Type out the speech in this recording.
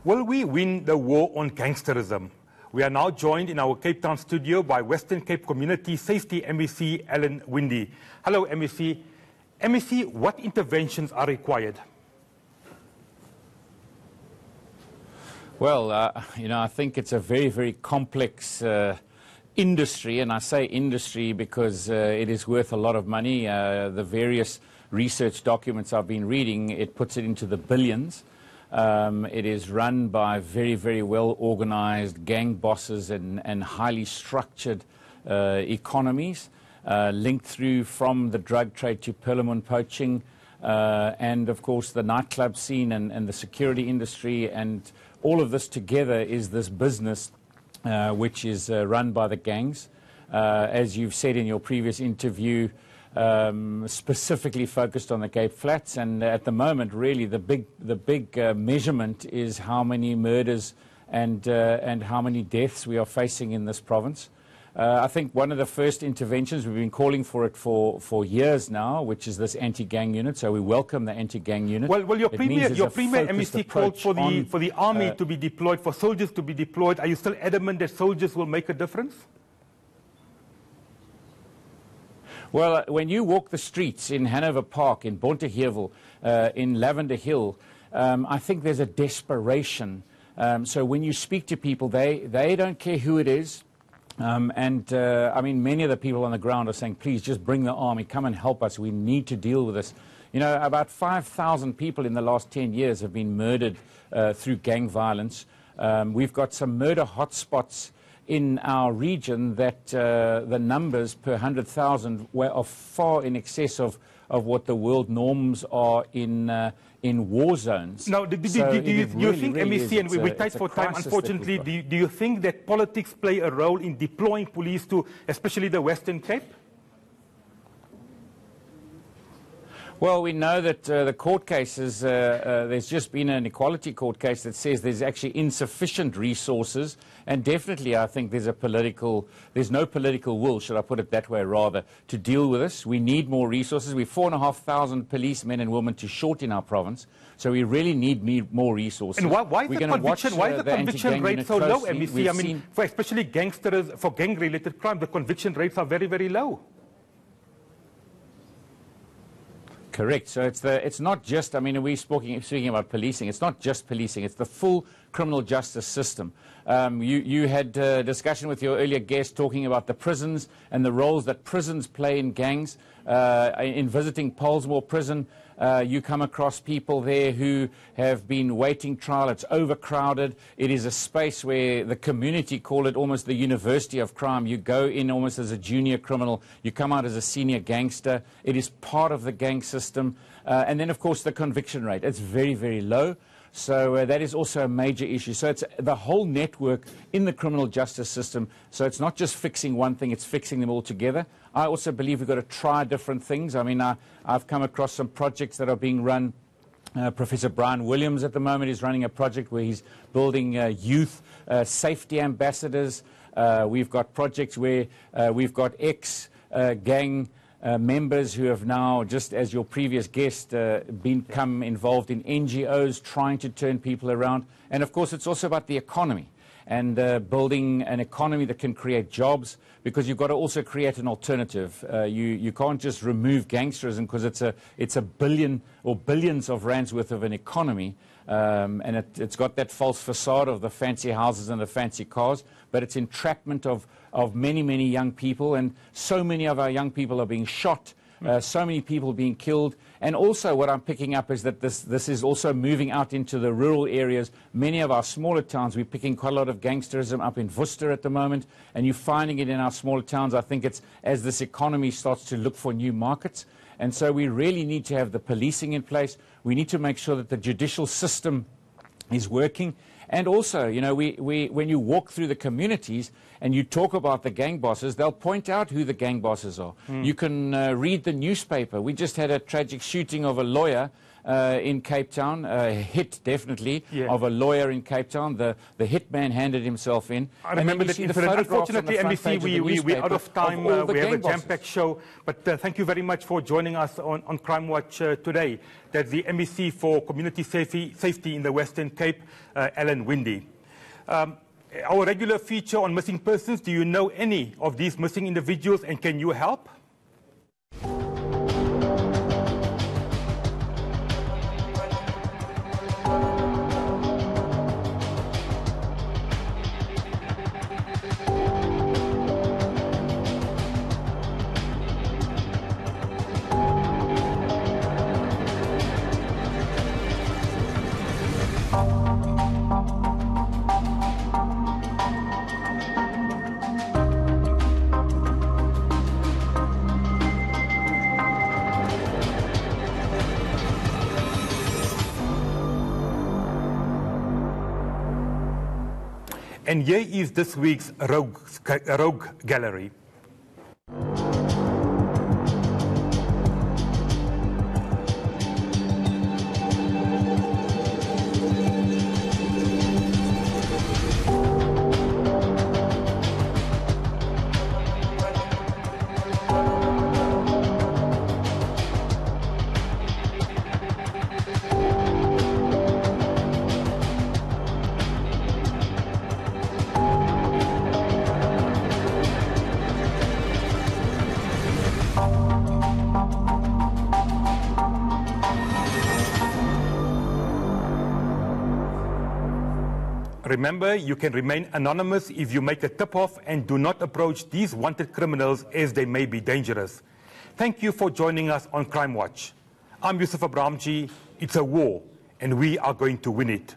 Will we win the war on gangsterism? We are now joined in our Cape Town studio by Western Cape Community Safety MEC Alan Winde. Hello, MEC. MEC, what interventions are required? Well, I think it's a very, very complex industry, and I say industry because it is worth a lot of money. The various research documents I've been reading, it puts it into the billions. It is run by very, very well-organized gang bosses and highly structured economies, linked through from the drug trade to Perlemoen poaching, and, of course, the nightclub scene and the security industry. And all of this together is this business which is run by the gangs. As you've said in your previous interview, specifically focused on the Cape Flats, and at the moment, really, the big measurement is how many murders and how many deaths we are facing in this province. I think one of the first interventions, we've been calling for it for years now, which is this anti-gang unit. So we welcome the anti-gang unit. Well, your premier MEC called for the army to be deployed, for soldiers to be deployed. Are you still adamant that soldiers will make a difference? Well, when you walk the streets in Hanover Park, in Bontehevel, in Lavender Hill, I think there's a desperation. So when you speak to people, they don't care who it is. I mean, many of the people on the ground are saying, please just bring the army, come and help us. We need to deal with this. You know, about 5,000 people in the last 10 years have been murdered through gang violence. We've got some murder hotspots in our region that the numbers per 100,000 are far in excess of what the world norms are in war zones. Now, do you think, MEC, and we're tight for time, unfortunately, do you think that politics play a role in deploying police to, especially the Western Cape? Well, we know that the court cases, there's just been an equality court case that says there's actually insufficient resources, and definitely I think there's no political will, should I put it that way rather, to deal with this. We need more resources. We're 4,500 policemen and women too short in our province, so we really need more resources. And why is the conviction rate so low, MEC? I mean, for especially gangsters, for gang-related crime, the conviction rates are very, very low. Correct. So it's not just, I mean, we're speaking about policing. It's not just policing. It's the full criminal justice system. You had a discussion with your earlier guest talking about the prisons and the roles that prisons play in gangs. In visiting Pollsmoor Prison, you come across people there who have been waiting trial. It's overcrowded. It is a space where the community call it almost the university of crime. You go in almost as a junior criminal. You come out as a senior gangster. It is part of the gang system. And then, of course, the conviction rate. It's very, very low. So that is also a major issue. So it's the whole network in the criminal justice system. So it's not just fixing one thing, it's fixing them all together. I also believe we've got to try different things. I mean, I've come across some projects that are being run. Professor Brian Williams at the moment is running a project where he's building youth safety ambassadors. We've got projects where we've got ex-gang members who have now, just as your previous guest, become involved in NGOs trying to turn people around. And, of course, it's also about the economy and building an economy that can create jobs, because you've got to also create an alternative. You can't just remove gangsterism because it's a billion or billions of rands worth of an economy. And it's got that false facade of the fancy houses and the fancy cars, but it's entrapment of many, many young people, and so many of our young people are being shot, so many people being killed. And also what I'm picking up is that this is also moving out into the rural areas. Many of our smaller towns, we're picking quite a lot of gangsterism up in Worcester at the moment, and you're finding it in our smaller towns. I think it's as this economy starts to look for new markets. And so we really need to have the policing in place. We need to make sure that the judicial system is working. And also, you know, when you walk through the communities and you talk about the gang bosses, they'll point out who the gang bosses are. You can read the newspaper. We just had a tragic shooting of a lawyer in Cape Town, a hit definitely of a lawyer in Cape Town. The hitman handed himself in. I remember that incident. Unfortunately, NBC, we're out of time. We have a jam-packed show. But thank you very much for joining us on Crimewatch today. That's the NBC for Community Safety in the Western Cape, Winde. Our regular feature on missing persons. Do you know any of these missing individuals, and can you help? And here is this week's Rogue Gallery. Remember, you can remain anonymous if you make a tip-off, and do not approach these wanted criminals as they may be dangerous. Thank you for joining us on Crimewatch. I'm Yusuf Abramjee. It's a war, and we are going to win it.